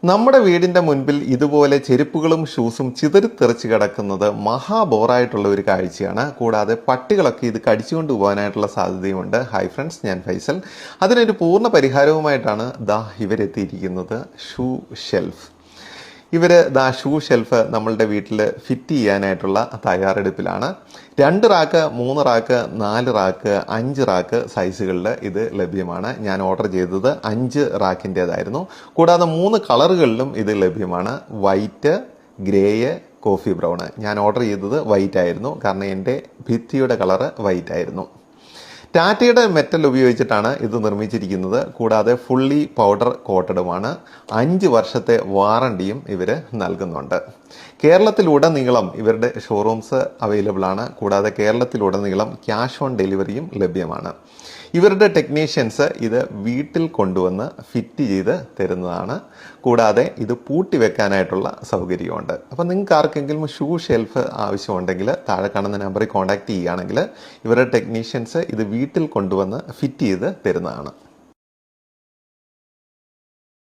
നമ്മുടെ വീടിൻ്റെ മുൻപിൽ ഇതുപോലെ ചെരുപ്പുകളും ഷൂസും ചിതറിത്തെറിച്ച് കിടക്കുന്നത് മഹാബോറായിട്ടുള്ള ഒരു കാഴ്ചയാണ്. കൂടാതെ പട്ടികളൊക്കെ ഇത് കടിച്ചുകൊണ്ട് പോകാനായിട്ടുള്ള സാധ്യതയുമുണ്ട്. ഹായ് ഫ്രണ്ട്സ്, ഞാൻ ഫൈസൽ. അതിനൊരു പൂർണ്ണ പരിഹാരവുമായിട്ടാണ് ഷൂ ഷെൽഫ്. ഷൂ ഷെൽഫ് നമ്മളുടെ വീട്ടിൽ ഫിറ്റ് ചെയ്യാനായിട്ടുള്ള തയ്യാറെടുപ്പിലാണ്. 2 റാക്ക്, 3 റാക്ക്, 4 റാക്ക്, 5 റാക്ക് സൈസുകളിൽ ഇത് ലഭ്യമാണ്. ഞാൻ ഓർഡർ ചെയ്തത് 5 റാക്കിൻ്റേതായിരുന്നു. കൂടാതെ 3 കളറുകളിലും ഇത് ലഭ്യമാണ്: വൈറ്റ്, ഗ്രേയ്, കോഫി ബ്രൗണ്. ഞാൻ ഓർഡർ ചെയ്തത് വൈറ്റ് ആയിരുന്നു, കാരണം എൻ്റെ ഭിത്തിയുടെ കളറ് വൈറ്റ് ആയിരുന്നു. ടാറ്റയുടെ മെറ്റൽ ഉപയോഗിച്ചിട്ടാണ് ഇത് നിർമ്മിച്ചിരിക്കുന്നത്. കൂടാതെ ഫുള്ളി പൗഡർ കോട്ടഡുമാണ്. 5 വർഷത്തെ വാറണ്ടിയും ഇവർ നൽകുന്നുണ്ട്. കേരളത്തിലുടനീളം ഇവരുടെ ഷോറൂംസ് അവൈലബിൾ ആണ്. കൂടാതെ കേരളത്തിലുടനീളം ക്യാഷ് ഓൺ ഡെലിവറിയും ലഭ്യമാണ്. ഇവരുടെ ടെക്നീഷ്യൻസ് ഇത് വീട്ടിൽ കൊണ്ടുവന്ന് ഫിറ്റ് ചെയ്ത് തരുന്നതാണ്. കൂടാതെ ഇത് പൂട്ടി വെക്കാനായിട്ടുള്ള സൗകര്യമുണ്ട്. അപ്പോൾ നിങ്ങൾക്ക് ആർക്കെങ്കിലും ഷൂ ഷെൽഫ് ആവശ്യമുണ്ടെങ്കിൽ താഴെ കാണുന്ന നമ്പറിൽ കോൺടാക്റ്റ് ചെയ്യുകയാണെങ്കിൽ ഇവരുടെ ടെക്നീഷ്യൻസ് ഇത് വീട്ടിൽ കൊണ്ടുവന്ന് ഫിറ്റ് ചെയ്ത് തരുന്നതാണ്.